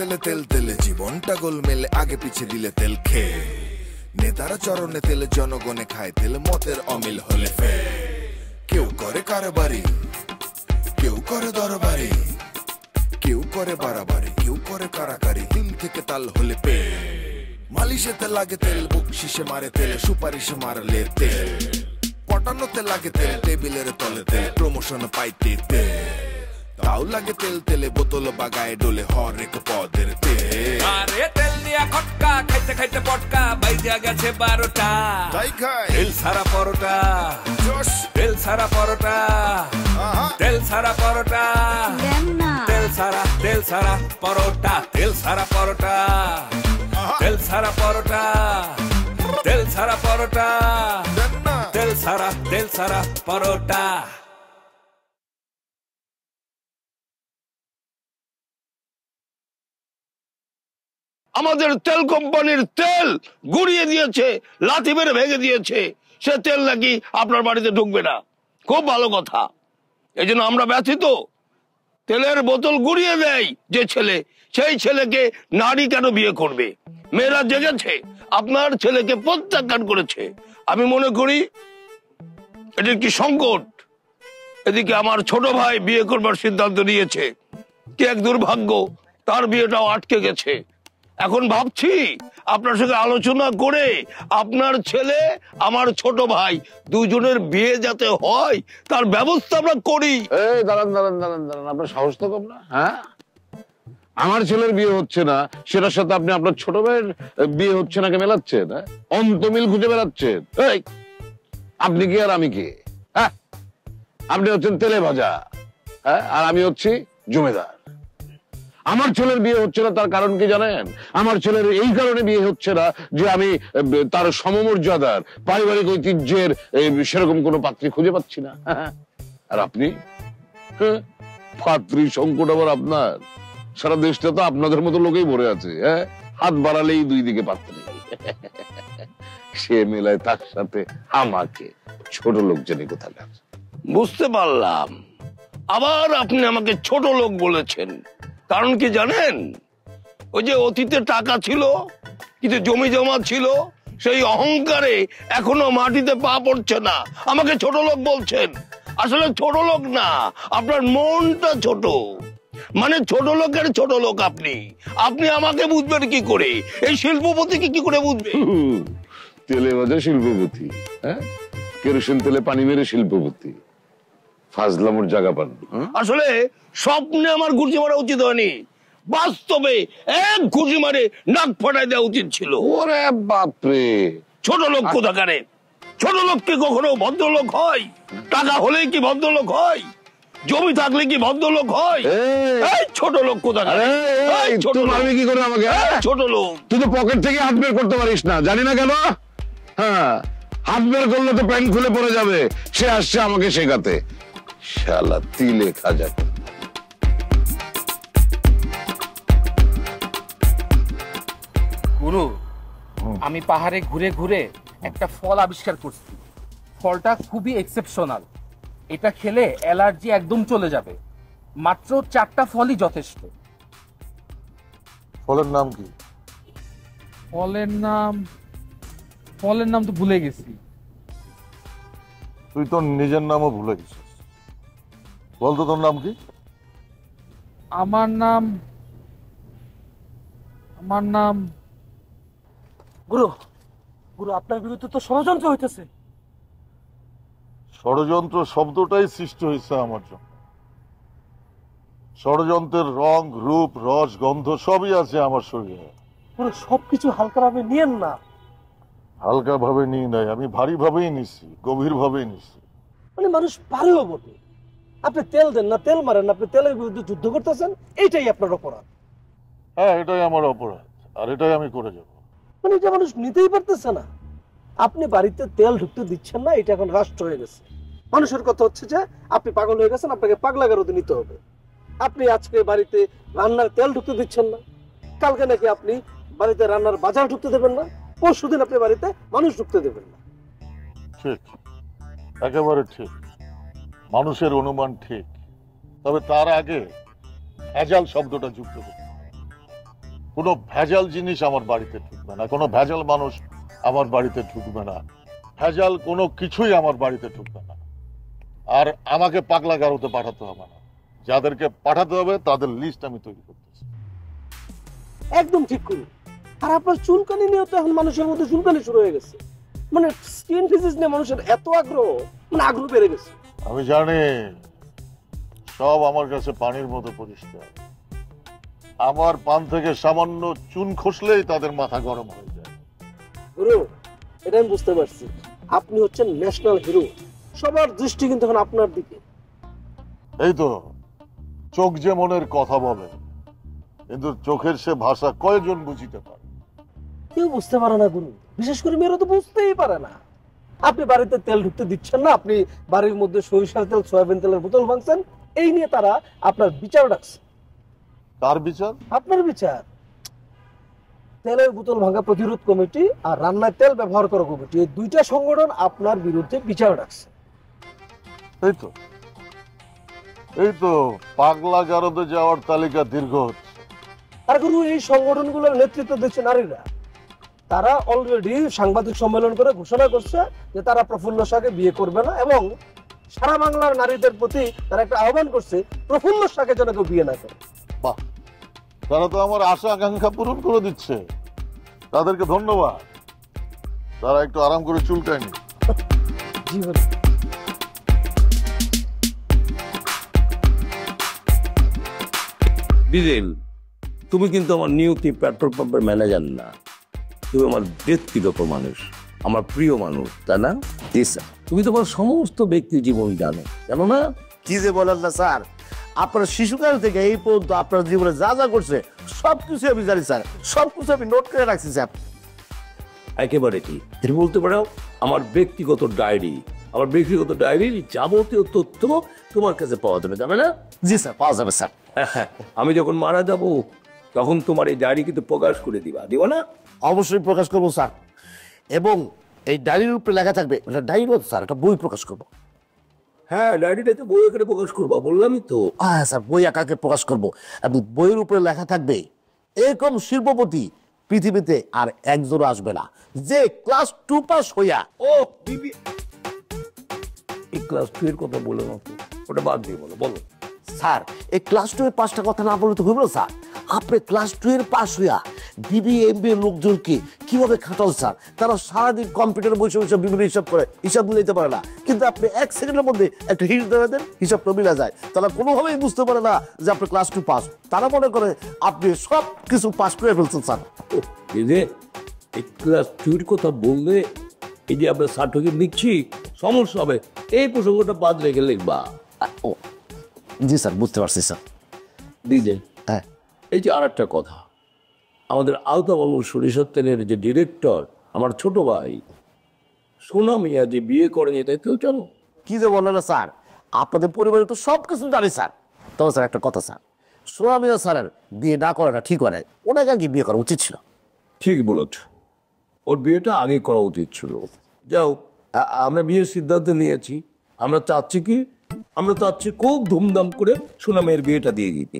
তেলে তেল তেলে জীবনটা গোলমেলে আগে পিছে দিলে তেল খেয়ে নেতারা চরণে তেলে জনগণে খায় তেল মতের অমিল হলে ফে কেউ করে কারবারি কেউ করে দরবারি কেউ করে বাড়াবাড়ি কেউ করে কারাকারি দিল থেকে তাল হলে পে মালিশেতে লাগে তেল বকশিসে মারে তেল সুপারিশে মারলে তেল পটানোতে লাগে তেল টেবিলের তলে তেল প্রমোশন পাইতে তেল তাও লাগে তেল তেলে বোতল বাগায় ডোলে হরেক পদের তেল আরে তেল দিয়া খটকা খাইতে খাইতে পটকা বাইজা গেছে 12টা তাই খাই তেল সারা পরোটা জোশ তেল সারা পরোটা তেল সারা পরোটা তেল সারা পরোটা তেল সারা পরোটা তেল সারা পরোটা তেল সারা পরোটা তেল সারা পরোটা আমাদের তেল কোম্পানির তেল গুড়িয়ে দিয়েছে, লাথি মেরে ভেঙে দিয়েছে, সে তেল নাকি আপনার বাড়িতে ঢুকবে না। খুব ভালো কথা, এই জন্য আমরা ব্যথিত। তেলের বোতল গুড়িয়ে দেয় যে ছেলে, সেই ছেলেকে নারী কেন বিয়ে করবে? মেয়েরা জেগেছে, আপনার ছেলেকে প্রত্যাখ্যান করেছে। আমি মনে করি এটি কি সংকট। এদিকে আমার ছোট ভাই বিয়ে করবার সিদ্ধান্ত নিয়েছে, কি এক দুর্ভাগ্য, তার বিয়েটাও আটকে গেছে। এখন ভাবছি আপনার সঙ্গে আলোচনা করে আপনার ছেলে আমার ছোট ভাই দুজনের বিয়ে যাতে হয় তার ব্যবস্থা আমরা করি। এই দাঁড়ান দাঁড়ান দাঁড়ান দাঁড়ান, আপনার সাহস তো কম না? হ্যাঁ, আমার ছেলের বিয়ে হচ্ছে না সেটার সাথে আপনি আপনার ছোট ভাইয়ের বিয়ে হচ্ছে নাকি মেলাচ্ছেন? অন্তমিল খুঁজে বেড়াচ্ছেন। এই আপনি কি আর আমি কি? হ্যাঁ, আপনি হচ্ছেন তেলে ভাজা, হ্যাঁ, আর আমি হচ্ছি জমিদার। আমার ছেলের বিয়ে হচ্ছে না তার কারণ কি জানেন? আমার ছেলের এই কারণে বিয়ে হচ্ছে না যে আমি তার সমমর্যাদার পারিবারিক ঐতিহ্যের সেরকম কোনো পাত্রী খুঁজে পাচ্ছি না। আর আপনি পাত্রী সংকট আবার আপনার? সারা দেশটা তো আপনাদের মতো লোকেই ভরে আছে। হ্যাঁ, হাত বাড়ালেই দুই দিকে পাত্রী। সে মেলায় তার সাথে আমাকে ছোট লোক জানি কোথাকার। বুঝতে পারলাম, আবার আপনি আমাকে ছোট লোক বলেছেন। কারণ কি জানেন? ওই যে অতীতে টাকা ছিল, কিছু জমি জমা ছিল, সেই অহংকারে এখনো মাটিতে পা পড়ছে না, আমাকে ছোট লোক বলছেন। আসলে ছোট লোক না, আপনার মনটা ছোট। মানে ছোট লোকের ছোট লোক আপনি। আপনি আমাকে বুঝবেন কি করে? এই শিল্পপতিকে কি করে বুঝবে? তেলে ভাজা শিল্পপতি, হ্যাঁ, কেরোসিন তেলে পানি মেরে শিল্পপতি, ফাজলামোর জায়গা পান। আসলে স্বপ্নে আমার ঘুষি মারা উচিত হয়নি, বাস্তবে এক ঘুষি মারে নাক ফাটাই দেওয়া উচিত ছিল। ওরে বাপরে, ছোট লোক কোথাকারে? ছোট লোক কি কখনো ভদ্রলোক হয়? টাকা হলেই কি ভদ্রলোক হয়? জমি থাকলে কি ভদ্রলোক হয়? এই ছোট লোক কোথাকারে? মারবি কি করে আমাকে? ছোট লোক, তুই তো পকেট থেকে হাত বের করতে পারিস না, জানি না কেন। হ্যাঁ, হাত বের করলে তো প্যান্ট খুলে পড়ে যাবে। সে আসছে আমাকে শেখাতে, শালা তিলে খাজা। গুরু, আমি পাহাড়ে ঘুরে ঘুরে একটা ফল আবিষ্কার করছি। ফলটা খুবই এক্সেপশনাল। এটা খেলে অ্যালার্জি একদম চলে যাবে। মাত্র 4টা ফলই যথেষ্ট। ফলের নাম কি? ফলের নাম তো ভুলে গেছি। তুই তোর নিজের নামও ভুলে গেছিস। বলতো তোর নাম কি? আমার নাম গুরু। গুরু, আপনার বিরুদ্ধে তো ষড়যন্ত্র হইতেছে। ষড়যন্ত্র শব্দটাই সৃষ্টি হয়েছে আমার জন্য। ষড়যন্ত্রের রং, রূপ, রস, গন্ধ সবই আছে আমার শরীরে। গুরু, সবকিছু হালকা ভাবে নিয়েন না। হালকা ভাবে নিই নাই, আমি ভারী ভাবেই নিছি, গভীর ভাবেই নিছি। মানে মানুষ পারেও বটে। আপনি তেল দেন না, তেল মারেন না, আপনি তেলের বিরুদ্ধে যুদ্ধ করতেছেন, এইটাই আপনার অপরাধ। হ্যাঁ, এটাই আমার অপরাধ, আর এটাই আমি করে যাব। মানে এটা মানুষ নিতেই পারতেছে না। আপনি বাড়িতে তেল ঢুকতে দিচ্ছেন না, এটা এখন রাষ্ট্র হয়ে গেছে। মানুষের কথা হচ্ছে যে আপনি পাগল হয়ে গেছেন, আপনাকে পাগলা গারদে নিতে হবে। আপনি আজকে বাড়িতে রান্নার তেল ঢুকতে দিচ্ছেন না, কালকে নাকি আপনি বাড়িতে রান্নার বাজার ঢুকতে দেবেন না, পরশুদিন আপনি বাড়িতে মানুষ ঢুকতে দেবেন না। ঠিক, একেবারে ঠিক। মানুষের অনুমান ঠিক, তবে তার আগে ভেজাল শব্দটা যুক্ত করতে। কোনো ভেজাল জিনিস আমার বাড়িতে ঢুকবে না, কোনো ভেজাল মানুষ আমার বাড়িতে ঢুকবে না, ভেজাল কোনো কিছুই আমার বাড়িতে ঢুকবে না। আর আমাকে পাগলা গারোতে পাঠাতে হবে না, যাদেরকে পাঠাতে হবে তাদের লিস্ট আমি তৈরি করতেছি। একদম ঠিক করুন। আর আপনার চুলকানি নিয়ে তো এখন মানুষের মধ্যে চুলকানি শুরু হয়ে গেছে, মানে স্কিন ডিজিজ নিয়ে মানুষের এত আগ্রহ, মানে আগ্রহ বেড়ে গেছে। আমি জানি সব আমার কাছে পানির মতো পরিষ্কার। আমার পান থেকে সামান্য চুন খসলেই তাদের মাথা গরম হয়ে যায়। গুরু, এটা আমি বুঝতে পারছি, আপনি হচ্ছেন ন্যাশনাল হিরো, সবার দৃষ্টি কিন্তু এখন আপনার দিকে। এই তো, চোখ যে মনের কথা বলে, কিন্তু চোখের সে ভাষা কয়জন বুঝিতে পারে? কেউ বুঝতে পারে না গুরু, বিশেষ করে মেয়েরা তো বুঝতেই পারে না। আপনি বাড়িতে তেল ঢুকতে দিচ্ছেন না, আপনি বাড়ির মধ্যে সরিষার তেল সয়াবিন তেলের বোতল ভাঙছেন, এই নিয়ে তারা আপনার বিচার ডাকছে। তার বিচার? আপনার বিচার। তেলের বোতল ভাঙা প্রতিরোধ কমিটি আর রান্নার তেল ব্যবহার করা কমিটি, এই দুইটা সংগঠন আপনার বিরুদ্ধে বিচার ডাকছে। এই তো পাগলা গারদে যাওয়ার তালিকা দীর্ঘ হচ্ছে। আর গুরু, এই সংগঠনগুলোর নেতৃত্ব দিচ্ছে নারীরা। তারা অলরেডি সাংবাদিক সম্মেলন করে ঘোষণা করছে যে তারা প্রফুল্ল শাহকে বিয়ে করবে না, এবং সারা বাংলার নারীদের প্রতি তারা একটা আহ্বান করছে প্রফুল্ল শাহকে যেন কেউ বিয়ে না করে। বাহ, তারা তো আমার আশা আকাঙ্ক্ষা পূরণ করে দিচ্ছে, তাদেরকে ধন্যবাদ। তারা একটু আরাম করে চুলকায়নি। জীবন দিদিন, তুমি কিন্তু আমার নিয়তি পেট্রোল পাম্পের ম্যানেজার না, তুমি আমার ব্যক্তিগত মানুষ, আমার প্রিয় মানুষ, তাই না? জি স্যার। তুমি তোমার সমস্ত ব্যক্তি জীবন জানো, জানো না? কি যে বলেন না স্যার, আপনার শিশুকাল থেকে এই পর্যন্ত আপনার জীবনে যা যা করছে সবকিছু আমি জানি স্যার, সবকিছু আমি নোট করে রাখছি স্যার। একেবারে ঠিক। তুমি বলতে পারো আমার ব্যক্তিগত ডায়েরি, আমার ব্যক্তিগত ডায়েরির যাবতীয় তথ্য তোমার কাছে পাওয়া যাবে, যাবে না? জি স্যার, পাওয়া যাবে স্যার। আমি যখন মারা যাব তখন তোমার এই ডায়েরি কিন্তু প্রকাশ করে দিবা না? অবশ্যই প্রকাশ করবো স্যার, এবং এই ডায়েরির উপরে লেখা থাকবে, এটা ডায়েরি স্যার, একটা বই প্রকাশ করবো। হ্যাঁ, ডায়েরিটা তো বই আকারে প্রকাশ করবা, বললামই তো। হ্যাঁ স্যার, বই আকারে প্রকাশ করবো, এবং বইয়ের উপরে লেখা থাকবে এরকম শিল্পপতি পৃথিবীতে আর একজনও আসবে না যে ক্লাস 2 পাস হইয়া। ও বিবি, এই ক্লাস 2 এর কথা বলো না তো, ওটা বাদ দিয়ে বলো। স্যার, এই ক্লাস 2 এর পাসটা কথা না বললে তো হইব না স্যার। আপনি ক্লাস 2 এর পাস হইয়া বিবিএ এমবিএ লোকজনকে কিভাবে খাটাল স্যার? তারা সারাদিন কম্পিউটারে বসে বসে বিভিন্ন হিসাব করে, হিসাব নিতে পারে না, কিন্তু আপনি 1 সেকেন্ডের মধ্যে একটা হিসাব দেওয়া দেন, হিসাবটা মিলা যায়। তারা কোনোভাবেই বুঝতে পারে না যে আপনি ক্লাস 2 পাস। তারা মনে করে আপনি সব কিছু পাস করে ফেলছেন স্যার। এই যে এই ক্লাস 2 এর কথা বললে, এই যে আমরা সার্টিফিকেট নিচ্ছি, সমস্যা হবে, এই প্রসঙ্গটা বাদ রেখে লিখবা। ও জি স্যার, বুঝতে পারছি স্যার। দিদি, হ্যাঁ, এই যে আর একটা কথা, আমাদের আওতাবাবু সরিষার তেলের যে ডিরেক্টর, আমার ছোট ভাই সোনা মিয়া যে বিয়ে করেনি, তাই তো জানো? কি যে বলেন না স্যার, আপনাদের পরিবারে তো সব কিছু জানি স্যার। তবে স্যার একটা কথা স্যার, সোনামিয়া স্যারের বিয়ে না করাটা ঠিক হয় না, ওনাকে আর কি বিয়ে করা উচিত ছিল। ঠিক বলেছ, ওর বিয়েটা আগে করা উচিত ছিল। যাও, আমরা বিয়ের সিদ্ধান্ত নিয়েছি। আমরা চাচ্ছি খুব ধুমধাম করে সোনা মেয়ের বিয়েটা দিয়ে দিতে।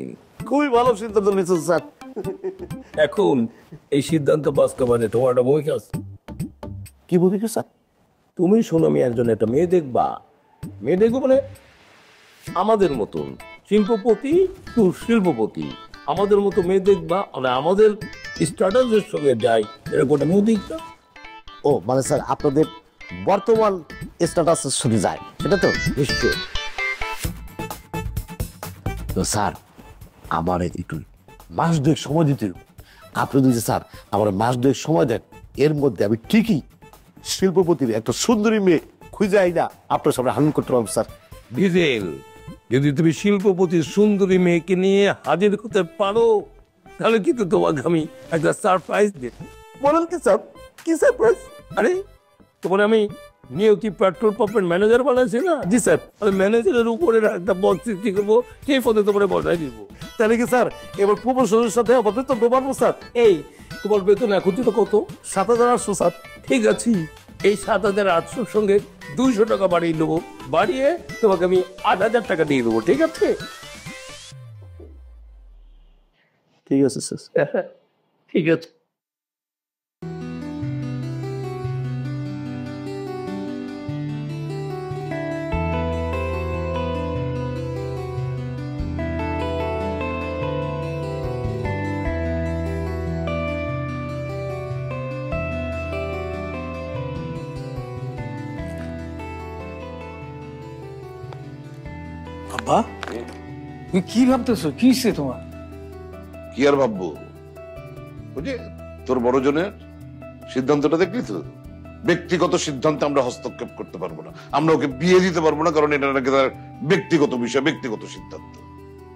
খুবই ভালো সিদ্ধান্ত নিয়েছেন স্যার। এখন এই সিদ্ধান্ত বাস্তবায়নে তোমার একটা ভূমিকা আছে। কি ভূমিকা স্যার? তুমি সোনা মেয়ের জন্য একটা মেয়ে দেখবা মানে আমাদের মতন শিল্পপতি টু শিল্পপতি, আমাদের মতো মেয়ে দেখবা, মানে আমাদের স্ট্যাটাসের সঙ্গে যায় এরকম একটা মেয়ে দেখবা। ও মানে স্যার, আপনাদের বর্তমান স্ট্যাটাসের সঙ্গে যায়, সেটা তো নিশ্চয়। তো স্যার, আমার একটু মাস 2 সময় দিতে হবে। আপনি যদি স্যার আমার মাস 2 সময় দেন, এর মধ্যে আমি ঠিকই শিল্পপতির একটা সুন্দরী মেয়ে খুঁজে আই না আপনার সামনে হাজির করতে পারবো স্যার। ভিজেল, যদি তুমি শিল্পপতির সুন্দরী মেয়েকে নিয়ে হাজির করতে পারো, তাহলে কিন্তু তোমাকে আমি একটা সারপ্রাইজ দেব। বলেন কি স্যার? কি সারপ্রাইজ? আরে, তোমার আমি নিয়তি পেট্রোল পাম্পের ম্যানেজার বানাইছি না? জি স্যার। আমি ম্যানেজারের উপরে একটা পদ সৃষ্টি করবো, সেই পদে তোমার বসাই দিব। তাহলে কি স্যার এবার প্রমোশনের সাথে আমাদের তো পারবো স্যার? এই তোমার বেতন এখন তো কত? 7,800 স্যার। ঠিক আছে, এই 7,800 সঙ্গে 200 টাকা বাড়িয়ে নেবো, বাড়িয়ে তোমাকে আমি 8,000 টাকা দিয়ে দেবো, ঠিক আছে? ঠিক আছে স্যার। ঠিক আছে। আব্বা তুমি কি ভাবতেছো? কি হচ্ছে তোমার? কি আর ভাববো, ওই যে তোর বড়জনের সিদ্ধান্তটা দেখলি তো, ব্যক্তিগত সিদ্ধান্তে আমরা হস্তক্ষেপ করতে পারবো না, আমরা ওকে বিয়ে দিতে পারবো না, কারণ এটা নাকি তার ব্যক্তিগত বিষয়, ব্যক্তিগত সিদ্ধান্ত।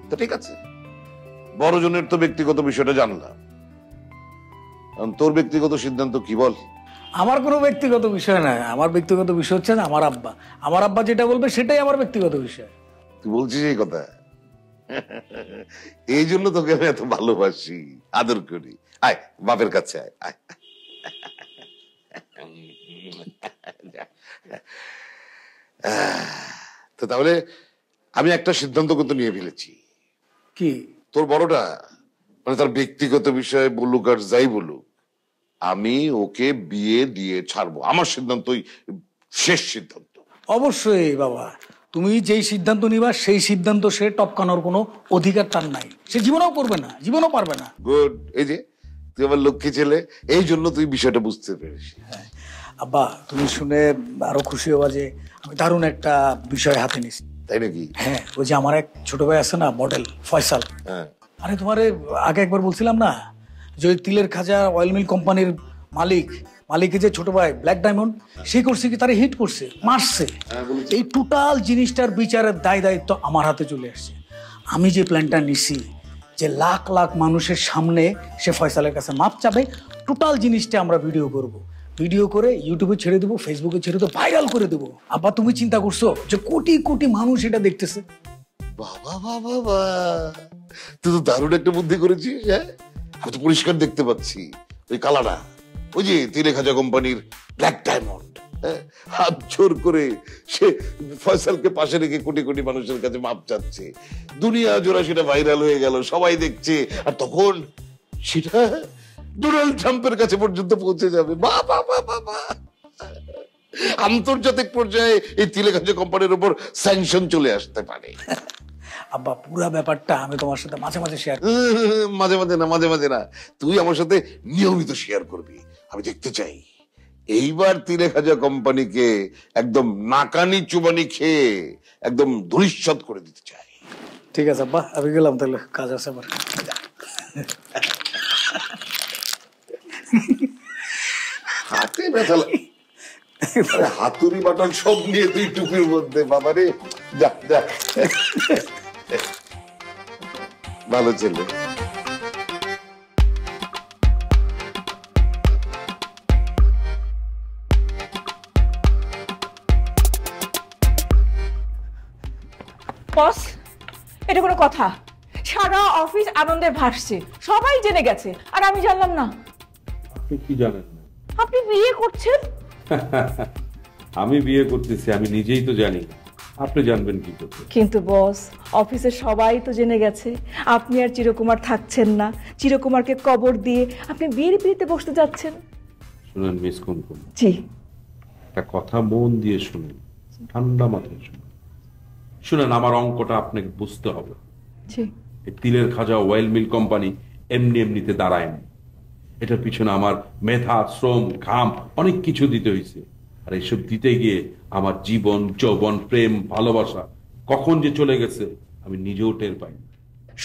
তো ঠিক আছে, বড়জনের তো ব্যক্তিগত বিষয়টা জানলাম, তোর ব্যক্তিগত সিদ্ধান্ত কি বল? আমার কোনো ব্যক্তিগত বিষয় নাই, আমার ব্যক্তিগত বিষয় হচ্ছে না আমার আব্বা। আমার আব্বা যেটা বলবে সেটাই আমার ব্যক্তিগত বিষয়। তুই বলছিস এই কথা? এই জন্য তোকে আমি এত ভালোবাসি, আদর করি। আয় বাপের কাছে আয়, আয়। তো তাহলে আমি একটা সিদ্ধান্ত কিন্তু নিয়ে ফেলেছি। কি? তোর বড়টা মানে তার ব্যক্তিগত বিষয়ে বলুক আর যাই বলুক, আমি ওকে বিয়ে দিয়ে ছাড়বো। আমার সিদ্ধান্তই শেষ সিদ্ধান্ত। অবশ্যই বাবা, তুমি যেই সিদ্ধান্ত নিবা সেই সিদ্ধান্ত সে টপকানোর কোনো অধিকার তার নাই, সে জীবনেও করবে না, জীবনেও পারবে না। গুড, এই যে তুই আমার লক্ষ্মী ছেলে, এই জন্য তুই বিষয়টা বুঝতে পেরেছিস। হ্যাঁ আব্বা, তুমি শুনে আরো খুশি হবা যে আমি দারুণ একটা বিষয় হাতে নিছি। তাই নাকি? হ্যাঁ, ওই যে আমার এক ছোট ভাই আছে না, মডেল ফয়সাল। হ্যাঁ, আরে তোমারে আগে একবার বলছিলাম না যে ওই তিলের খাজা অয়েল মিল কোম্পানির মালিকের যে ছোট ভাই ব্ল্যাক ডায়মন্ড, সে করছে কি তারে হিট করছে, মারছে। এই টোটাল জিনিসটার বিচারের দায়িত্ব আমার হাতে চলে আসছে। আমি যে প্ল্যানটা নিছি যে লাখ লাখ মানুষের সামনে সে ফয়সালের কাছে মাপ চাবে, টোটাল জিনিসটা আমরা ভিডিও করব, ভিডিও করে ইউটিউবে ছেড়ে দেবো, ফেসবুকে ছেড়ে দেবো, ভাইরাল করে দেবো। আবার তুমি চিন্তা করছো যে কোটি কোটি মানুষ এটা দেখতেছে। বাবা বাবা বাবা, তুই তো দারুণ একটা বুদ্ধি করেছিস। হ্যাঁ, আমি তো পরিষ্কার দেখতে পাচ্ছি ওই কালাটা, ওই যে তিলে খাজা কোম্পানির ব্ল্যাক ডায়মন্ড, হাত জোর করে সে ফয়সালকে পাশে রেখে কোটি কোটি মানুষের কাছে মাপ চাচ্ছে, দুনিয়া জোড়া সেটা ভাইরাল হয়ে গেল, সবাই দেখছে, আর তখন সেটা ডোনাল্ড ট্রাম্পের কাছে পর্যন্ত পৌঁছে যাবে। বাবা বাবা, আন্তর্জাতিক পর্যায়ে এই তিলে খাজা কোম্পানির উপর স্যাংশন চলে আসতে পারে। আব্বা, পুরো ব্যাপারটা আমি তোমার সাথে মাঝে মাঝে শেয়ার, মাঝে মাঝে না, তুই আমার সাথে নিয়মিত শেয়ার করবি। আমি দেখতে চাই এইবার তিলে খাজা কোম্পানিকে একদম নাকানি চুবানি খেয়ে একদম ধূলিসাৎ করে দিতে চাই। ঠিক আছে আব্বা, আমি গেলাম তাহলে, কাজ আছে আমার। হাতে ব্যথা লাগে, হাতুড়ি বাটন সব নিয়ে তুই টুপির মধ্যে, বাবারে যা যা। ভালো ছেলে। বস, এটা কোনো কথা? সারা অফিস আনন্দে ভাসছে, সবাই জেনে গেছে, আর আমি জানলাম না। আপনি কি জানেন না? আপনি বিয়ে করছেন? আমি বিয়ে করতেছি, আমি নিজেই তো জানি, আপনি জানবেন কি করতে? কিন্তু বস, অফিসের সবাই তো জেনে গেছে আপনি আর চিরকুমার থাকছেন না, চিরকুমারকে কবর দিয়ে আপনি বিয়ের পিড়িতে বসতে যাচ্ছেন। শুনেন মিস কুমকুম, জি, একটা কথা মন দিয়ে শুনুন, ঠান্ডা মাথায় শুনুন। শুনেন, আমার অঙ্কটা আপনাকে বুঝতে হবে। জি। এই তিলের খাজা অয়েল মিল কোম্পানি এমনি এমনিতে দাঁড়ায়নি, এটার পিছনে আমার মেধা, শ্রম, ঘাম অনেক কিছু দিতে হয়েছে। আর এইসব দিতে গিয়ে আমার জীবন, যৌবন, প্রেম, ভালোবাসা কখন যে চলে গেছে আমি নিজেও টের পাই।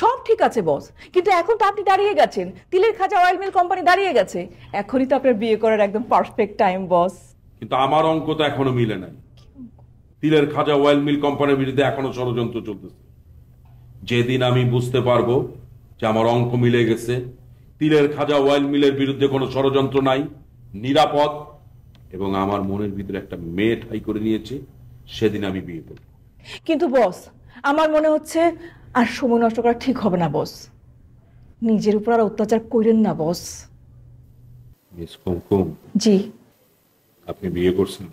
সব ঠিক আছে বস, কিন্তু এখন তো আপনি দাঁড়িয়ে গেছেন, তিলের খাজা অয়েল মিল কোম্পানি দাঁড়িয়ে গেছে, এখনই তো আপনার বিয়ে করার একদম পারফেক্ট টাইম বস। কিন্তু আমার অঙ্ক তো এখনো মিলে নাই। তিলের খাজা অয়েল মিল কোম্পানির বিরুদ্ধে এখনো ষড়যন্ত্র চলতেছে। যেদিন আমি বুঝতে পারবো যে আমার অঙ্ক মিলে গেছে, তিলের খাজা অয়েল মিলের বিরুদ্ধে কোনো ষড়যন্ত্র নাই, নিরাপদ, এবং আমার মনের ভিতরে একটা মেয়ে ঠাই করে নিয়েছে, সেদিন আমি বিয়ে করব। কিন্তু বস, আমার মনে হচ্ছে আর সময় নষ্ট করা ঠিক হবে না বস, নিজের উপর আর অত্যাচার করেন না বস। মিস কুমকুম, জি। আপনি বিয়ে করছেন?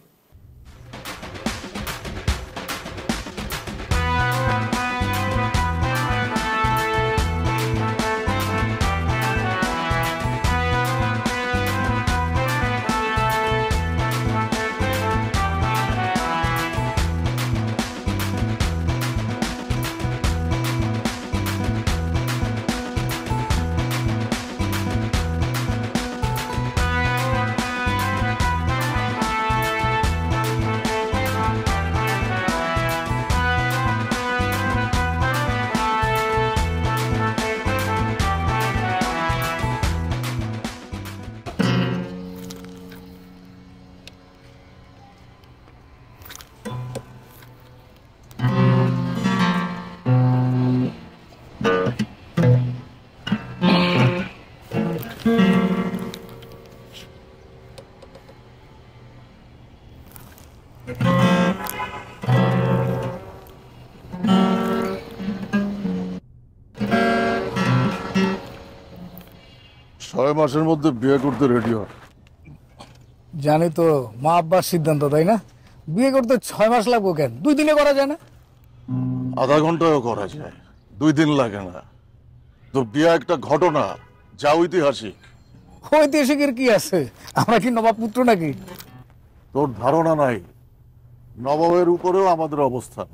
6 মাসের মধ্যে বিয়ে করতে রেডি হয়। জানি তো মা আব্বার সিদ্ধান্ত, তাই না? বিয়ে করতে 6 মাস লাগবে কেন? 2 দিনে করা যায় না? আধা ঘন্টায়ও করা যায়, 2 দিন লাগে না। তো বিয়ে একটা ঘটনা, যা ঐতিহাসিক। ঐতিহাসিকের কি আছে? আমরা কি নবাব পুত্র নাকি? তোর ধারণা নাই, নবাবের উপরেও আমাদের অবস্থান।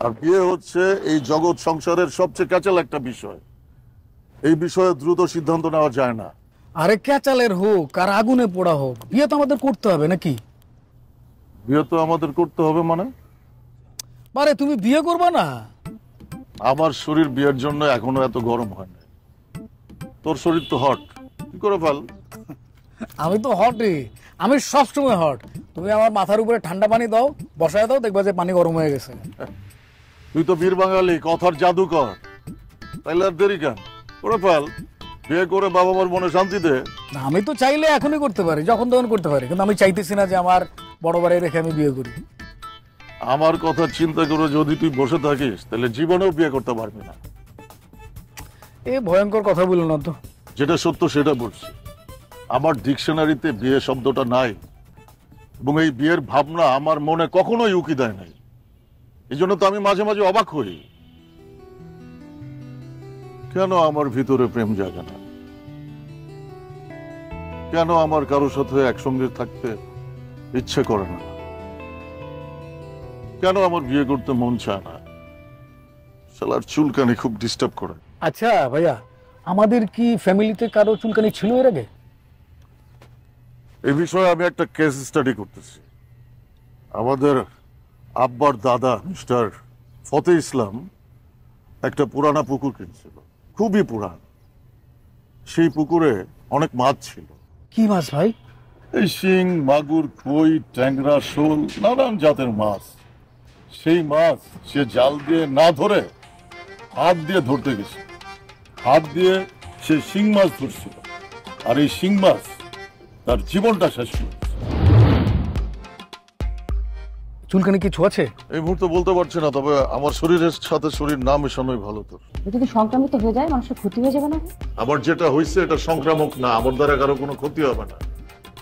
আর বিয়ে হচ্ছে এই জগৎ সংসারের সবচেয়ে ক্যাচাল একটা বিষয়। এই বিষয়ে দ্রুত সিদ্ধান্ত নেওয়া যায় না। আরে ক্যাচালের হোক আর আগুনে পোড়া হোক, বিয়ে তো আমাদের করতে হবে নাকি? বিয়ে তো আমাদের করতে হবে মানে? আরে তুমি বিয়ে করবা না? আমার শরীর বিয়ের জন্য এখনো এত গরম হয় না। তোর শরীর তো হট, কি করে ফেল। আমি তো হটই, আমি সবসময় হট। তুমি আমার মাথার উপরে ঠান্ডা পানি দাও, বসায় দাও, দেখবা যে পানি গরম হয়ে গেছে। তুই তো বীর বাঙালি, কথার জাদুকর। তাইলে আর দেরি কেন, করে ফেল। বিয়ে করে বাবা মার মনে শান্তি দে। না, আমি তো চাইলে এখনই করতে পারি, যখন তখন করতে পারি, কিন্তু আমি চাইতেছি না যে আমার বড় বাড়ি রেখে আমি বিয়ে করি। আমার কথা চিন্তা করে যদি তুই বসে থাকিস তাহলে জীবনেও বিয়ে করতে পারবি না। এ ভয়ঙ্কর কথা বলো না তো। যেটা সত্য সেটা বলছি। আমার ডিকশনারিতে বিয়ে শব্দটা নাই, এবং এই বিয়ের ভাবনা আমার মনে কখনোই উকি দেয় নাই। এই জন্য তো আমি মাঝে মাঝে অবাক হই, কেন আমার ভিতরে প্রেম জাগে না, কেন আমার কারোর সাথে একসঙ্গে থাকতে ইচ্ছে করে না, কেন আমার বিয়ে করতে মন চায় না। শালার চুলকানি খুব ডিস্টার্ব করে। আচ্ছা ভাইয়া, আমাদের কি ফ্যামিলিতে কারো চুলকানি ছিল এর আগে? এই বিষয়ে আমি একটা কেস স্টাডি করতেছি। আমাদের আব্বার দাদা মিস্টার ফতে ইসলাম একটা পুরানা পুকুর কিনছিল, খুবই পুরান। সেই পুকুরে অনেক মাছ ছিল। কি মাছ ভাই? এই শিং, মাগুর, কই, ট্যাংরা, শোল, নানান জাতের মাছ। সেই মাছ সে জাল দিয়ে না ধরে হাত দিয়ে ধরতে গেছে। হাত দিয়ে সে শিং মাছ ধরছিল, আর এই শিং মাছ তার জীবনটা শেষ করে দিয়েছে। চুলকানি কিছু আছে? এই মুহূর্তে বলতে পারছি না, তবে আমার শরীরের সাথে শরীর না মেশানোই ভালো। তোর যদি সংক্রামিত হয়ে যায় মানুষের ক্ষতি হয়ে যাবে না? আমার যেটা হয়েছে এটা সংক্রামক না, আমার দ্বারা কারো কোনো ক্ষতি হবে না।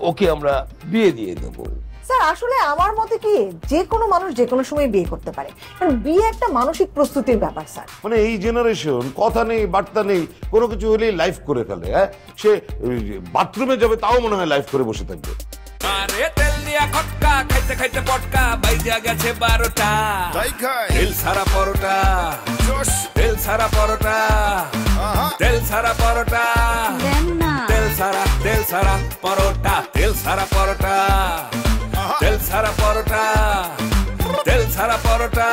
ওকে আমরা বিয়ে দিয়ে দেবো। স্যার আসলে আমার মতে কি, যে কোনো মানুষ যে কোনো সময় বিয়ে করতে পারে, কারণ বিয়ে একটা মানসিক প্রস্তুতির ব্যাপার স্যার। মানে এই জেনারেশন কথা নেই বার্তা নেই, কোনো কিছু হলেই লাইফ করে ফেলে। হ্যাঁ, সে বাথরুমে যাবে তাও মনে হয় লাইফ করে বসে থাকবে। আরে তেল দিয়া খটকা খাইতে খাইতে পটকা বাইজা গেছে 12টা। তেল সারা পরোটা, তেল সারা পরোটা, তেল সারা পরোটা, তেল সারা পরোটা, তেল সারা পরোটা, তেল সারা পরোটা, তেল সারা পরোটা।